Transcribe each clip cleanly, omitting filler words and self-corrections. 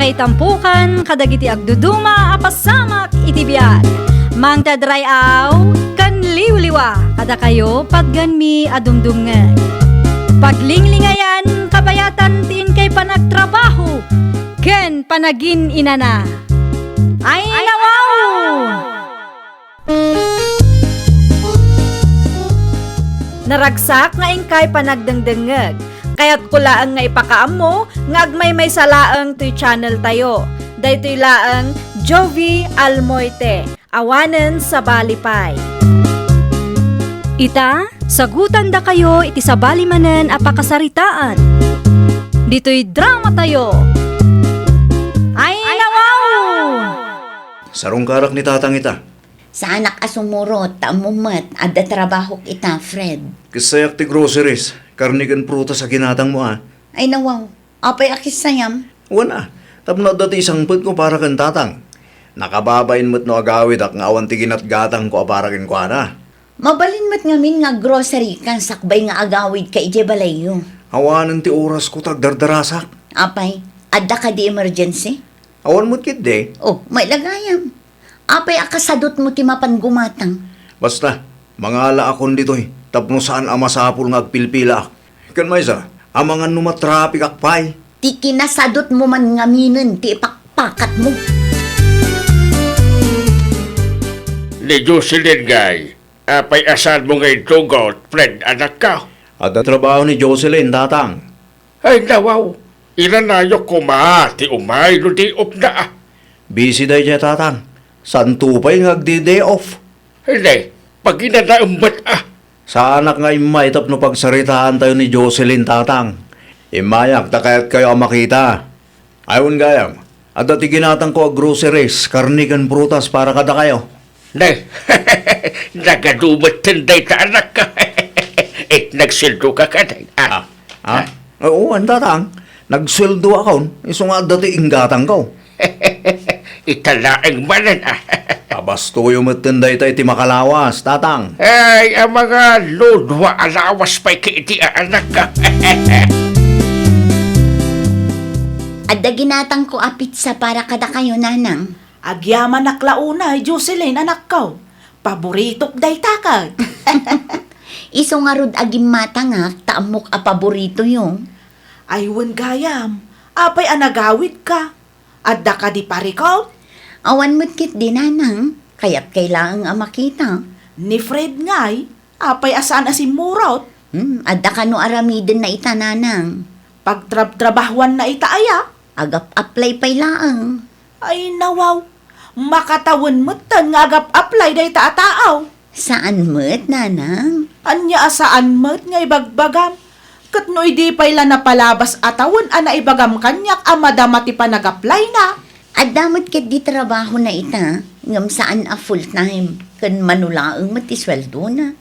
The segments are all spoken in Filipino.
kay tampukan, kadagiti agduduma, apasamak itibiyag. Mang tadray aw, kan liwliwa, kada kayo padganmi adumdumngeg. Paglinglingayan, kabayatan tin kay panagtrabaho, ken panagin inana. Ay nawaw! Naragsak nga ingkay panagdengdengeg. Kaya't kulaang nga ipakaam mo, nga agmay may salaang to'y channel tayo. Daytoy laang Jovi Almoite, awanen sa balipay. Ita, sagutan da kayo iti sa balimanen apakasaritaan. Dito'y drama tayo. Ay nawaw! Sarong karak ni tatang ita. Sa anak asumurot, taamumat, adda trabaho kita, Fred. Kasayak ti groceries, karnigan prutas sa ginatang mo Ay nawaw, apay akis sayam. Wana, tapno dati isang put ko para kan tatang. Nakababain mo't no agawid ak nga awan ti ginatgatang ko aparakin ko Mabalin mat ngamin nga grocery kan sakbay nga agawid ka ije balayo. Awanan ti oras ko tagdardarasak. Apay, adda ka di emergency? Awan mo't kit de. Oh, may lagayam. Apay akasadot mo ti mapan gumatang. Basta, mangala akon dito'y. Tapno saan amasapul nga agpilpila ak. Kan maysa, amangan numatrapik akpay. Ti kinasadot mo man ngaminin ti ipakpakat mo. Ni Jocelyn gay, apay asal mo ngay tugot, Fred, anak ka. At trabaho ni Jocelyn, tatang. Ay nawaw, ilanayok ko ti umay no di op na Busy day siya, tatang. Santupay nga agdi-day off. Hindi, pag inanaambat Sa anak nga imaytap no pagsaritaan tayo ni Jocelyn, tatang. Imayak, takayat kayo ang makita. Ayon gayam, at dati ginatang ko ang groceries, karnigan prutas para kada kayo. Ne, nagadumat tinday ta anak ka. Nagsildo ka kaday. Oo, ang tatang. Nagsweldo ako, iso nga dati inggatang ko. Italaang manan Abasto yung matinday tayo ti makalawas, tatang. Ay, ang mga lodwa alawas pa'y kiiti anak ka. Adda ginatang ko apit sa para kada kayo, nanang. Agyaman naklaunay, Jocelyn, anak ko. Paboritok day takag. Iso nga rod agim matangak, taamok a paborito yung. Aywan gayam, apay anagawid ka. Adda ka di parikaw? Awan mo't kit di, nanang. Kaya't kailangang makita. Ni Fred ngay, apay asaan asimurot. Adda ka no aramiden na ita, nanang. Pagtrabahuan na itaaya. Agap-apply pa'y laang. Ay nawaw, makatawan mo't tan nga agap-apply day taataaw. Saan mo't, nanang? Anya asaan mo't nga ibagbagam. Kat no di pa'y napalabas atawan ana ibagam kanyak amadama ti panag-apply na. Adamot ket di trabaho na ita, ngam saan a full-time, kan manulaang matisweldo na.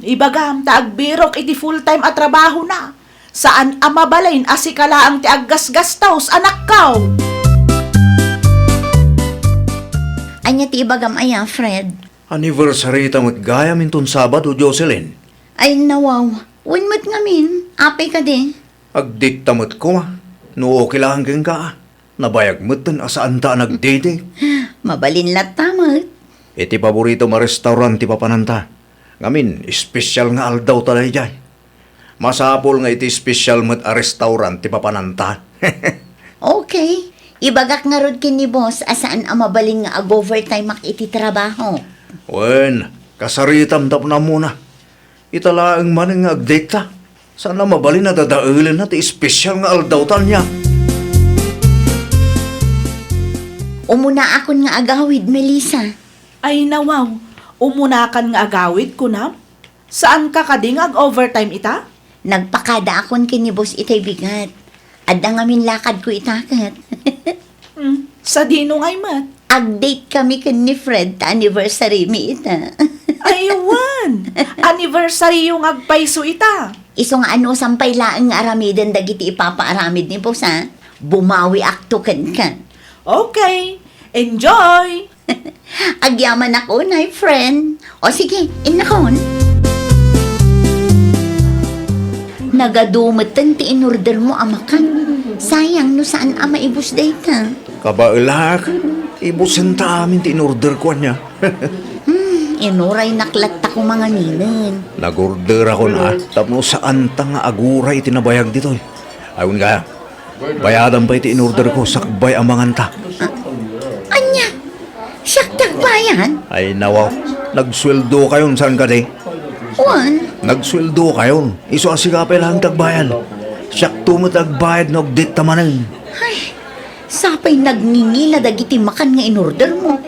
Ibagam, taagbirok iti full-time at trabaho na. Saan amabalain asikala ang ti aggas-gastaws anak kaw? Anya ti ibagam aya, Fred? Anniversary tamot gaya minton Sabado, Jocelyn. Ay nawaw, winmat ngamin, apay ka di. Agdik tamot ko no okay lang hanggang ka. Nabayag mo't tan asaan ta nagdede. Mabalin lat tamat. Iti paborito ma restaurant ti papananta. Ngamin, espesyal nga aldaw talay jay. Masapol nga iti espesyal mo't a restaurant ti papananta. Okay, ibagak nga rod kini boss asaan ang mabalin nga ag-overtime mak iti trabaho. Wen, kasaritam tap na muna. Italaang man nga agdekta. Sana mabalin na dadaulan na ti espesyal nga aldaw tal niya. Umuna akon nga agawid, Melissa. Ay nawaw, umunakan nga agawid ko na. Saan ka kading ag-overtime ita? Nagpakada akon kini boss itay bigat. Adda ngamin lakad ko itakat. Sa dino ngay mat. Ag-date kami kan ni Fred ta anniversary mi ita. Aywan! Anniversary yung agpaiso ita. Iso nga ano sampay laang nga aramiden dagiti ipapaaramid ni boss ha. Bumawi akto kan ka. Okay, enjoy! Agyaman ako, my friend. O sige, inakon. Nagadumatan ti in-order mo amakan. Sayang no saan maibus data. Kabailak, ibusin ta amin ti in-order ko niya. Inuray naklat ko mga ninin. Nag-order ako na, tapno saan ta nga aguray tinabayag dito. Ayun kaya, bayadan pa iti in-order ko, sakbay amangan ta. Anya, siyak tagbayan? Ay nawaw, nagsweldo kayon saan ka di? Juan, Nagsweldo kayon, iso asigapay lang tagbayan. Siyak tumot agbayad na ogdit tamanin. ay, sapay nagningila dagiti makan nga in-order mo.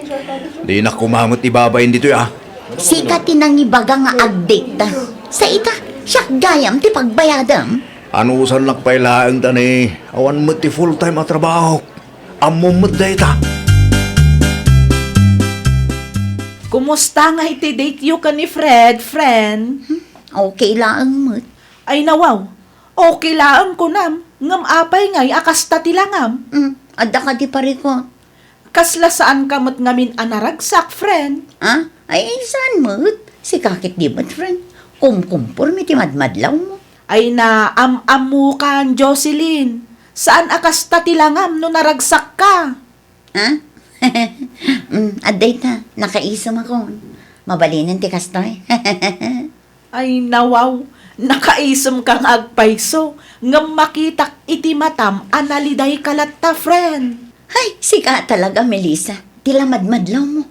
Di na kumamot ibabayin dito ah. Sika tinangibaga nga agdata. Sa ita, siyak gayam ti pagbayadam. Ano usan lakpailaang tani, awan mo ti full-time at trabaho. Amo mo data. Kumusta nga iti date yu ka ni Fred, friend? Okay lang mo. Ay nawaw, okay laang ko nam, ngam apay ngay akas tatilangam. Adda ka di parikot. Kasla saan kamot ngamin anaragsak, friend? Ah, ay saan mo? Si kakit di ba't friend? Kumkumpor mi ti madmadlaw mo. Ay na am-amu kan, Jocelyn. Saan akas tatilangam no naragsak ka? Ha? Aday ta, nakaisam ako. Mabalinan ti kastoy. Ay nawaw, nakaisem kang agpayso, ngam makitak iti matam analiday kalatta, friend. Ay, sika talaga, Melissa. Tila madmadlaw mo.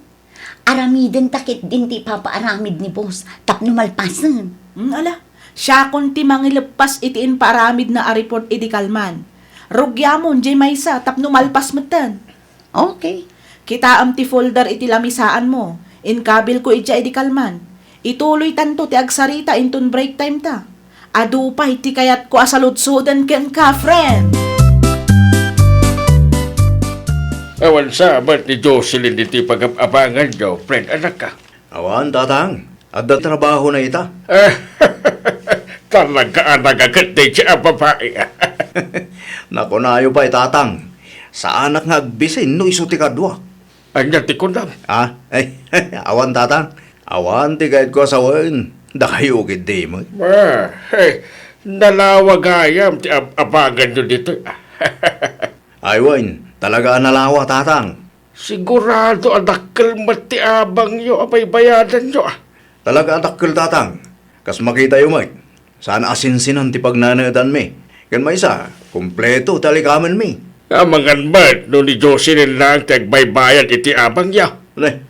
Aramiden takit din ti papaaramid ni boss. Tapno malpasan. Ala, siya kon ti mangilepas itiin paramid na ariport iti kalman. Rugyamon, jay maysa, tapno malpas matan. Okay. Kita am ti folder iti lamisaan mo. Inkabil ko iti kalman. Ituloy tanto ti agsarita intun break time ta. Adu pa iti kayat ko asaludsudan ken ka, friend. Awan sa amat ni Jocelyn diti pag-abangan nyo, friend, anak ka. Awan, tatang. Adda trabaho na ita. Talaga nagagat din siya ang babae. Nako na ayo pa tatang. Sa anak nga agbisin no iso ti kadwa. Anya ti kundam. Ah, ay, awan tatang. Awan ti kahit ko asawan. Da kayo gid di mo. Nalawagayam ti abangan nyo dito. Aywan, talaga nalawa tatang. Sigurado adakkel mati abang nyo apay bayadan nyo. Talaga atakkel tatang. Kas makita yung may. Saan asinsinan ti pagnanadan mi. Kan may isa, kumpleto talikaman mi. Amangan ba't no ni Jocelyn lang tagbaybayan iti abang niya?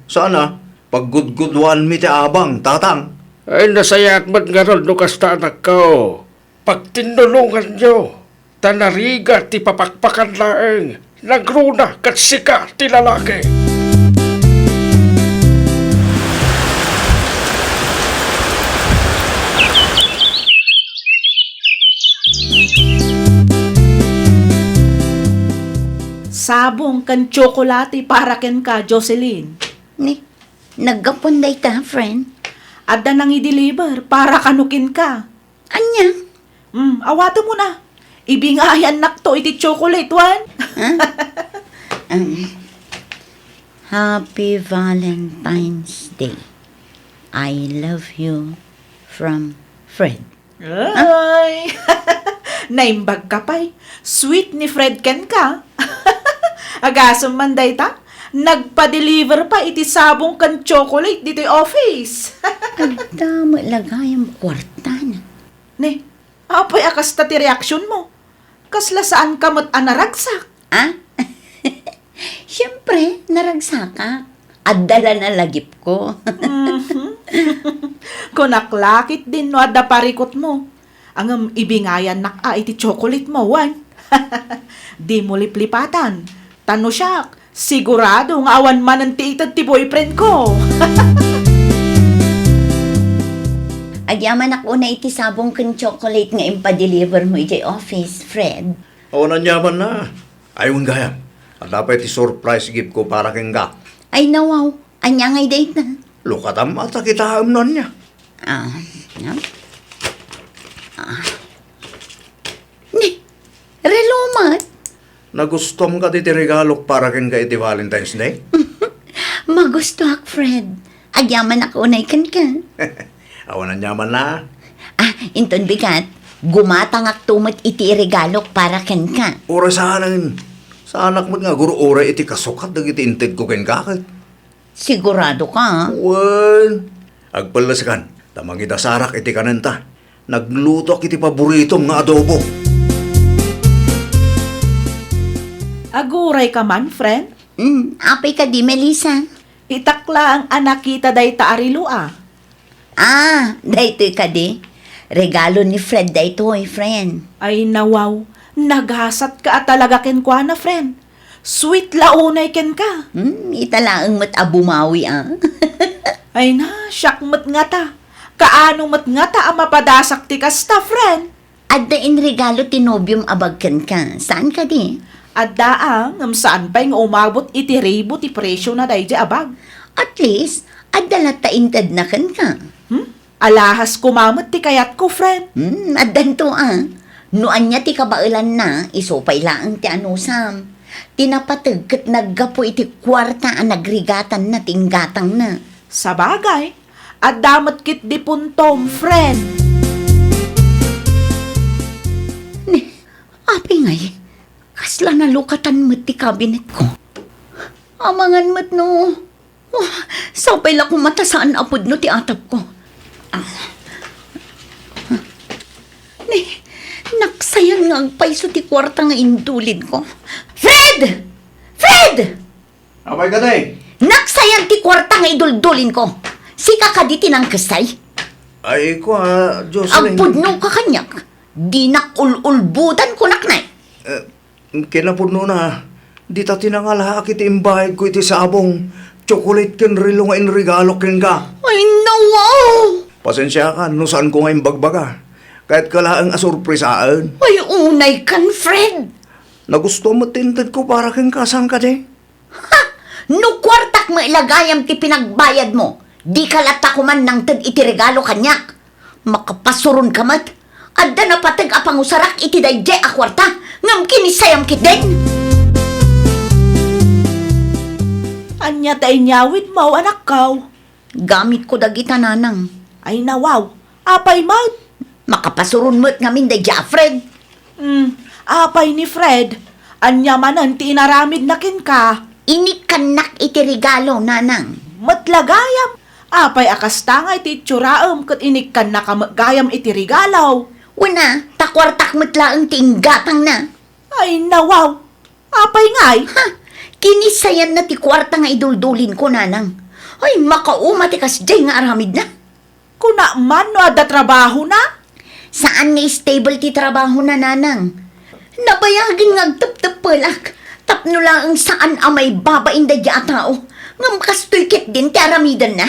Sana, paggudgudwan mi ti abang, tatang. Ay nasayat mat nga ron no kasta anak ko. Pag tinulungan nyo, tanariga ti papakpakan laeng. Nagruna kat sika ti lalaki. Sabong kan tsokolate para ken ka, Jocelyn. Ni, naggapunday ta, friend. Adda nang i-deliver para kanukin ka. Anya? Awata mo na. Ibingayan nakto iti chocolate, one. Happy Valentine's Day. I love you from Fred. Ay! Naimbag ka pa'y. Sweet ni Fred Ken ka. Agasam manday ta. Nagpa-deliver pa iti sabong kan chocolate dito office. Agdamo lagay ang kwarta na. Ne, apoy akas ta ti reaksyon mo. Kasla saan ka mat anaragsak. Ah? Siyempre, naragsaka. Adala na lagip ko. Kunaklakit din no adda parikot mo. Ang ibingayan naka iti chocolate mo, wan. Di mo liplipatan. Tano siyak, sigurado nga awan man ang tiitad ti boyfriend ko. Agyaman ako na iti sabong kan chocolate nga impa-deliver mo iti office, Fred. Awan ang yaman na. Ayun gaya. At dapat surprise gift ko para keng ka. Ay nawaw, anya ngay date na. Lukatam at kita amnon niya. No? Ni, relomat. Nagustom ka diti regalok para keng ka iti Valentine's Day? Magusto ak, Fred. Agyaman ako na ikan ka. Awan ang yaman na. Inton bigat. Gumatangak tumot iti regalok para ken ka. Ora saanan. Sa anak mo nga, guro ora iti kasukat dagiti inted ko ken kakit. Sigurado ka? Wan. Agpalas kan, tamang idasarak iti kanenta. Nagluto iti paboritong nga adobo. Aguray ka man, friend. Apay ka di, Melissa. Itakla ang anak kita day taarilo Daytoy ka di. Regalo ni Fred daytoy, friend. Ay nawaw, naghasat ka at talaga ken kwa na, friend. Sweet launay ken ka. Italaang mat abumawi, Ay na, syakmat nga ta. Kaano mat nga ta ang mapadasak ti kasta, friend? Adda in regalo tinobium abagkan ka. Saan ka di? At daang, saan pa yung umabot iti rebo ti presyo na day di abag? At least, adda lataintad na kan ka. Alahas kumamot ti kayat ko, friend. Addan to Noan niya ti kabailan na, isopay laang ti anusam. Tinapatag kat naggapo iti kwarta ang nagrigatan na tinggatang na. Sa bagay, at damat kit di puntom, friend. Api ngay, kasla na lukatan mo't ti kabinet ko. Amangan mo't no. Sapay la kong mata saan apod no ti atap ko. Naksayan nga ang paiso ti kwarta nga indulin ko. Fred! Fred! Abay ka day. Naksayan ti kwarta nga iduldulin ko. Sika ka di tinang kasay. Ay ko Jocelyn. Ang pudno ka kanyak. Di nakululbudan ko naknay. Kinapudno na. Di ta tinangalha kiti imbahid ko iti sabong. Chocolate ken rilo nga inregalo ken ka. Ay, wow! Pasensya ka, no saan ko ngayon bagbaga. Kahit kalaang asurpresaan. Ay, unay kan, Fred. Nagusto mo tinted ko para ken kasang ka de. Ha! No kwartak mo ilagayam ti pinagbayad mo. Di kalata ko man nang tad iti regalo kanyak. Makapasuron ka mat. Adda na patag apang usarak iti dayjay a kwarta. Ngam kinisayam kit din. Anya tay nyawid mo, anak kaw. Gamit ko dagita nanang. Ay nawaw, apay maut. Makapasuron mo't ngamin dayjay a Fred. Apay ni Fred. Anya manan ti inaramid na kin ka. Inikanak iti regalo, nanang. Matlagayam. Apay akastangay ti tsuraam kat inikkan na kamagayam iti regalaw. Una, takwartak mo't laang tinggatang na. Ay nawaw, apay ngay. Ha! Kinisayan na ti kwarta nga iduldulin ko, nanang. Ay, makauma ti kasjay nga aramid na. Kuna man no ada trabaho na. Saan nga stable ti trabaho na, nanang? Nabayagin nga agtap-tapalak. Tapno lang ang saan amay babain da dya tao. Ngam kastoy ket din ti aramidan na.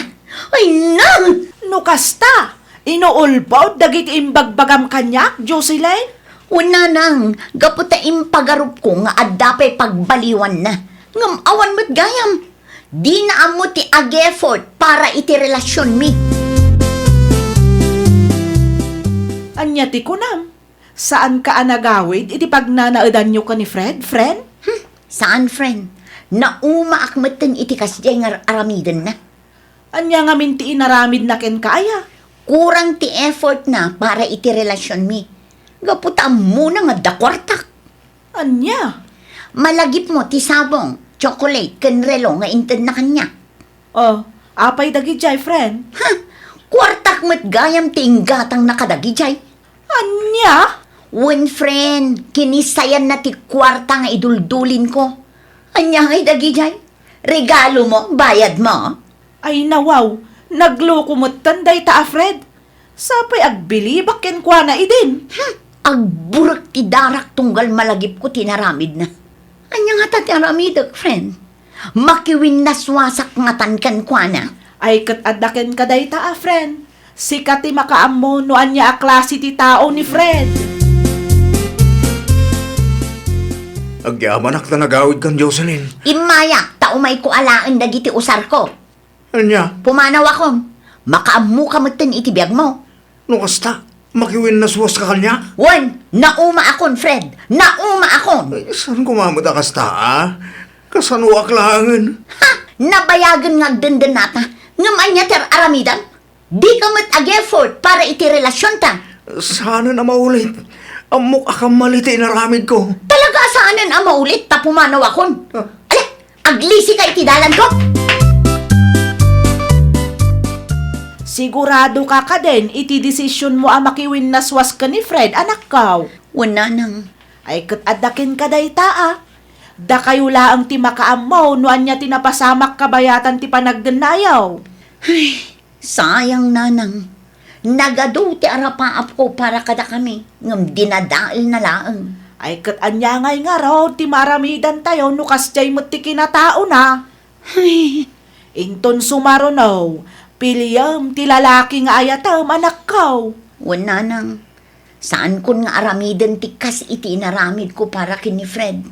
Ay, nang! No kasta, inuulbaw dagiti imbagbagam kanyak, Jocelyn? Una nang, gaputa impagarup ko nga adapay pagbaliwan na. Ngam awan mo't gayam. Di na amo ti ag-effort para iti relasyon mi. Anya ti kunam. Saan ka anagawid iti pagnanaudan nyo ka ni Fred, friend? Saan, friend? Nauma akmatan iti kasjay nga aramidan na. Anya nga minti inaramid na ken kaya. Kurang ti effort na para iti relasyon mi. Gaputa mo na nga dakwartak. Anya? Malagip mo ti sabong, chocolate, ken relo nga inted na kanya. Oh, apay dagi jay, friend. Ha! Kwartak mo't gayam ti inggatang nakadagijay. Anya? Wen friend, kinisayan na ti kwarta nga iduldulin ko. Anya ngay dagijay? Regalo mo, bayad mo. Ay nawaw, nagloko mo't tanday ta, Fred. Sapay agbilibak ken kwa na idin. Agburak ti darak tunggal malagip ko tinaramid na. Anya nga ta tinaramidag, friend? Makiwin na swasak nga tankan kwa na. Ay kat adaken kaday ta, friend. Sikat ti makaammo no anya a klase ti tao ni Fred. Agyamanak na nagawid kan Jocelyn. Imaya, taumay ko alaan dagiti usar ko. Anya, Pumanaw akong, makaamu ka mo't iti biyag mo. no kasta, makiwin na suwas ka kanya. Wen, nauma akon, Fred. Nauma akon. Ay, saan kumamot ka kasta, Kasanuak langan. Ha! Nabayagan nga agdandan nata. Ngam anya ter aramidan. Di ka mo't ag-effort para iti relasyon ta. Sana na maulit. Amok akang maliti na ramid ko. Talaga saanan ang maulit tapumanaw akon. Ala, aglisi ka itidalan ko. Sigurado ka din, iti desisyon mo ang makiwin naswas ka ni Fred, anak kaw. Wala nang. Ay adakin ka day taa. Da kayo laang ti makaamaw, noan niya tinapasamak kabayatan ti panagdanayaw. Sayang nanang. Nagado ti arapaap ko para kada kami. Ngam dinadaal na laang. Ay anya ngay nga raw, ti maramidan tayo, no kastay mo ti kinatao na. Inton sumarunaw, piliyam ti lalaki nga ayatam, anak kaw. Wala nang. Saan kun nga aramidan ti kas iti naramid ko para kini Fred.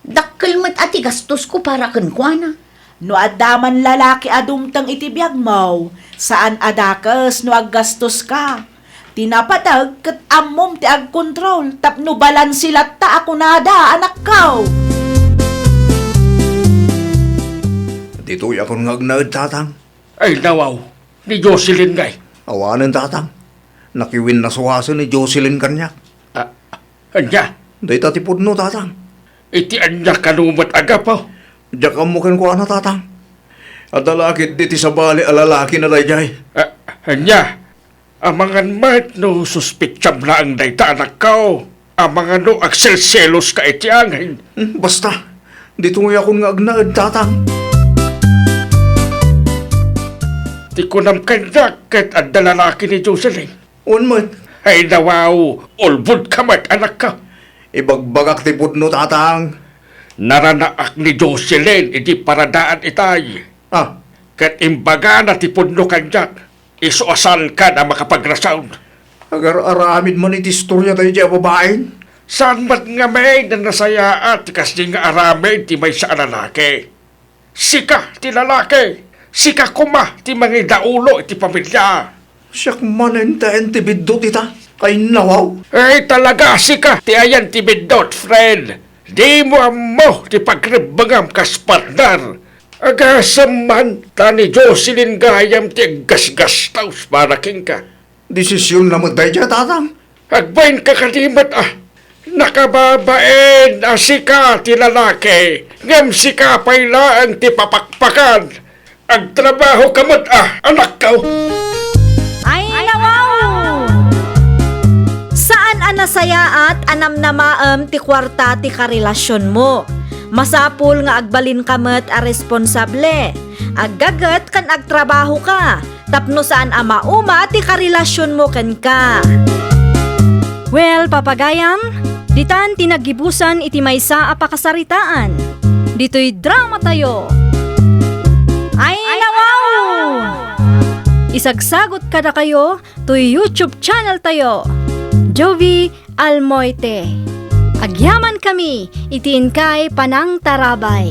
Dakkel mat ati gastos ko para kenkwana. No adaman lalaki adumtang itibiyag mo, saan adakas no aggastos ka. Tinapatag kat amom ti agkontrol, tapno balansilat ta ako nada, anak kaw. Dito'y akong ngagnaad, tatang. Ay nawaw, ni Jocelyn ngay. Awanan, tatang. Nakiwin na suwaso ni Jocelyn kanyak. Anya, Day tatipod no, tatang. iti anya kanumat aga po. Diyak ang mukin ko, ana, tatang. At alakit diti sa bali alalaki na dayjay. Anya, amangan mat no suspitsam na ang dayta anak ko. Amangan no agselselos ka iti angin. Basta, dito'y akong ngagnaad, tatang. Di ko nam kanyak kat ang dalalaki ni Jocelyn. Unmat, Ay nawaw, ulbud ka mat anak ka. ibagbagak tipod no, tatang. Naranaak ni Jocelyn, iti paradaan itay. Ah, Kat imbaga na tipudno kanyak, isuasan ka na makapagrasound. agar aramid man iti istorya tayo dyan, babaeng. Saan mat nga may na nasaya at kasi nga aramid ti may sa lalaki. Sika ti lalaki, sika kuma ti mga daulo iti pamilya. Siyak manenta-ente biddo tita. Kay nawaw. Ay talaga sika ti ayan ti bidot, friend. Di mo amo ti pagribangam kas partner. Agasam man, tani Jocelyn gayam ti gasgas taus para king ka. Desisyon na mo tayo dyan, tatang. Agbain ka kalimat nakababaen sika ti lalaki. Ngam sika pailaan ti papakpakan. Agtrabaho kamot anak ka. Ay, nawaw! Saan anasaya at anam na maam ti kwarta ti karelasyon mo? Masapul nga agbalin kamet a responsable. Aggagat kan agtrabaho ka. Tapno saan ama-uma ti karelasyon mo ken ka. Well, papagayam, ditan tinagibusan iti maysa a pakasaritaan. Dito'y drama tayo. Ay, nawaw! Isagsagot kada kayo to YouTube channel tayo. Jovi Almoite. Agyaman kami, itiin kay Panang Tarabay.